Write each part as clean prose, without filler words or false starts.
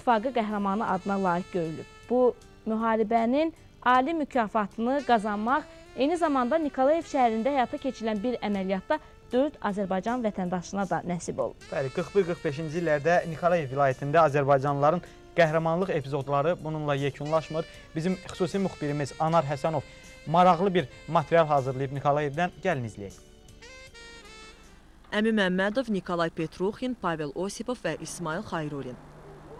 İttifaqı qəhrəmanı adına layiq görülüb. Bu müharibənin ali mükafatını qazanmaq eyni zamanda Nikolayev şəhərində həyata keçirilən bir əməliyyatda 4 Azərbaycan vətəndaşına da nəsib olub. Bəli, 41-45-ci illərdə Nikolayev vilayətində Azərbaycanlıların qəhrəmanlıq epizodları bununla yekunlaşmır. Bizim xüsusi müxbirimiz Anar Həsənov maraqlı bir material hazırlayıb Nikolayevdən. Gəlin izləyək. Əmi Məmmədov, Nikolay Petruxin, Pavel Osipov və İsmail Xayrulin.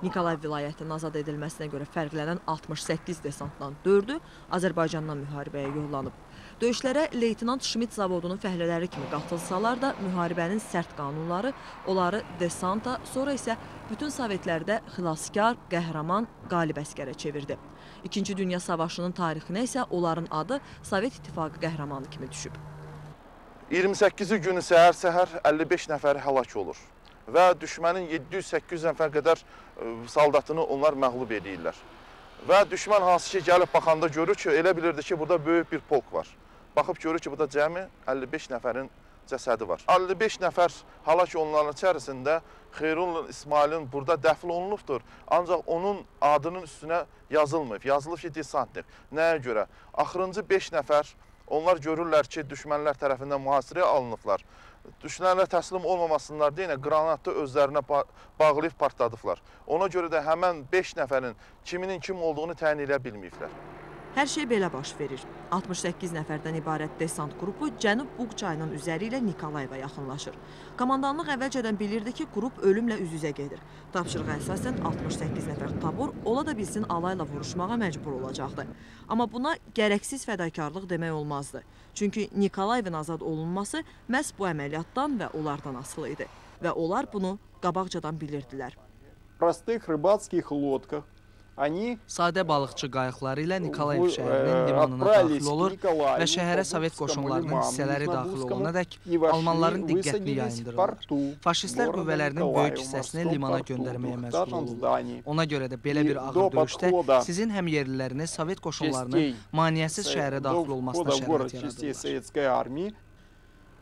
Nikolayev vilayətinin azad edilməsinə görə fərqlənən 68 desantdan 4-ü Azərbaycandan müharibəyə yollanıb. Döyüşlərə Leytenant Şmit zavodunun fəhlələri kimi qatılsalar da müharibənin sərt qanunları onları desanta, sonra isə bütün sovetlərdə xilaskar, qəhrəman, qalib əskərə çevirdi. İkinci Dünya Savaşının tarixinə isə onların adı Sovet İttifaqı qəhrəmanı kimi düşüb. 28-ci günü səhər 55 nəfər həlak olur və düşmənin 700-800 nəfər qədər saldatını onlar məğlub edirlər. Və düşmən hansı ki gəlib baxanda görür ki, elə bilirdi ki, burada böyük bir polk var. Baxıb görür ki, burada cəmi 55 nəfərin cəsədi var. 55 nəfər həlak onların içərisində Xeyrullah İsmailin burada dəfn olunubdur. Ancaq onun adının üstünə yazılmayıb. Yazılıb ki, desantdir. Nəyə görə? Axırıncı 5 nəfər onlar görürlər ki, düşmənlər tərəfindən mühasirəyə alınıblar. Düşmənlər təslim olmamasınlar deyə qranatı özlərinə bağlayıb partladıblar. Ona görə də həmən 5 nəfərin kiminin kim olduğunu təyin edə bilməyiblər. Hər şey belə baş verir. 68 nəfərdən ibarət desant qrupu Cənub Buq çayının üzəri ilə Nikolayeva yaxınlaşır. Komandanlıq əvvəlcədən bilirdi ki, qrup ölümlə üz-üzə gedir. Tapşırığa əsasən 68 nəfər tabor ola da bilsin alayla vuruşmağa məcbur olacaqdı. Amma buna gərəksiz fədakarlıq demək olmazdı. Çünki Nikolayevin azad olunması məhz bu əməliyyatdan və onlardan asılı idi. Və onlar bunu qabaqcadan bilirdilər. Простых рыбацких лодках Sadə balıqçı qayıqları ilə Nikolayev şəhərinin limanına daxil olur və şəhərə Sovet qoşunlarının hissələri daxil olunadək Almanların diqqətini yayındırırlar. Faşistlər qüvvələrinin böyük hissəsini limana göndərməyə məcbur olurlar. Ona görə də belə bir ağır döyüşdə sizin həmyerliləriniz Sovet qoşunlarının maneəsiz şəhərə daxil olmasına şərait yaradırlar.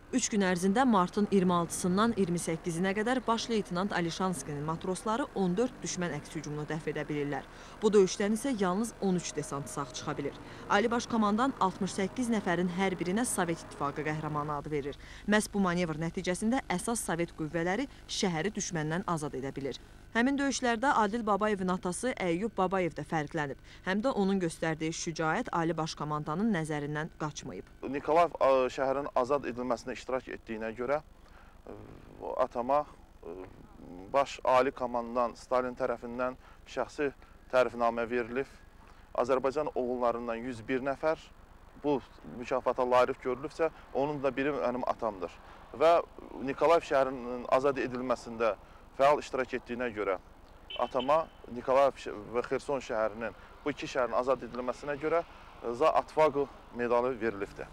3 gün ərzində martın 26-sından 28-nə qədər baş leytenant Alişanskinin matrosları 14 düşmən əks hücumunu dəf edə bilirlər. Bu döyüşdən isə yalnız 13 desant sağ çıxa bilir. Ali Baş Komandan 68 nəfərin hər birinə Sovet İttifaqı qəhrəmanı adı verir. Məhz bu manevr nəticəsində əsas Sovet qüvvələri şəhəri düşməndən azad edə bilir. Həmin döyüşlərdə Adil Babayevin atası Əyyub Babayev də fərqlənib. Həm də onun göstərdiyi şücaət Ali Baş Komandanın nəzərindən qaçmayıb. Nikolayev şəhərin azad edilməsinə iştirak etdiyinə görə atama baş ali komandan Stalin tərəfindən şəxsi tərifnamə verilib. Azərbaycan oğullarından 101 nəfər bu mükafata layiq görülübsə, onun da biri mənim atamdır. Və Nikolayev şəhərinin azad edilməsində fəal iştirak etdiyinə görə atama Nikolayev və Xerson şəhərinin bu iki şəhərin azad edilməsinə görə za atfaqı medalı verilibdir.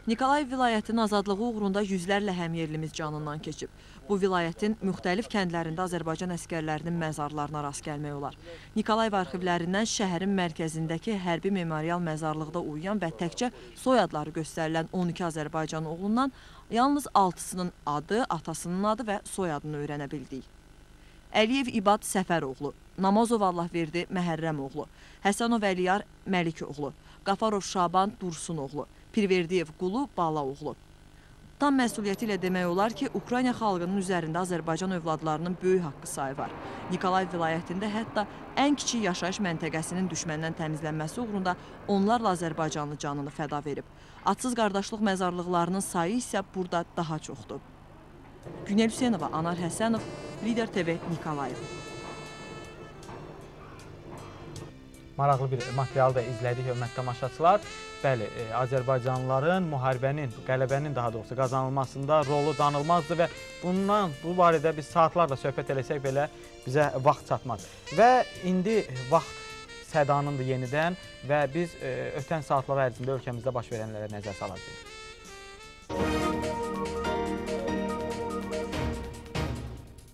Nikolayev vilayətinin azadlığı uğrunda yüzlərlə həmyerlimiz canından keçib. Bu vilayətin müxtəlif kəndlərində Azərbaycan əskərlərinin məzarlarına rast gəlmək olar. Nikolayev arxivlərindən şəhərin mərkəzindəki hərbi memorial məzarlıqda uyuyan və təkcə soyadları göstərilən 12 Azərbaycan oğlundan yalnız 6-sının adı, atasının adı və soyadını öyrənə bildik. Əliyev İbad Səfəroğlu, Namazov Allahverdi Məhərrəmoğlu, Həsənov Əliyar Məlikoğlu, Qafarov Şaban Dursunoğlu, Pirverdiyev Qulu Balaoğlu. Tam məsuliyyəti ilə demək olar ki, Ukrayna xalqının üzərində Azərbaycan övladlarının böyük haqqı sayı var. Nikolayev vilayətində hətta ən kiçik yaşayış məntəqəsinin düşməndən təmizlənməsi uğrunda onlarla Azərbaycanlı canını fəda verib. Adsız qardaşlıq məzarlıqlarının sayı isə burada daha çoxdur. Günel Hüseynova, Anar Həsənov, Lider TV, Nikolayev. Maraqlı bir material da izlədik, hörmətli tamaşaçılar. Bəli, Azərbaycanlıların müharibənin, qələbənin daha doğrusu qazanılmasında rolu danılmazdır və bu barədə biz saatlarla söhbət eləsək belə bizə vaxt çatmaz. Və indi vaxt sədanındır yenidən və biz ötən saatlar ərzində ölkəmizdə baş verənlərə nəzər salacağıq.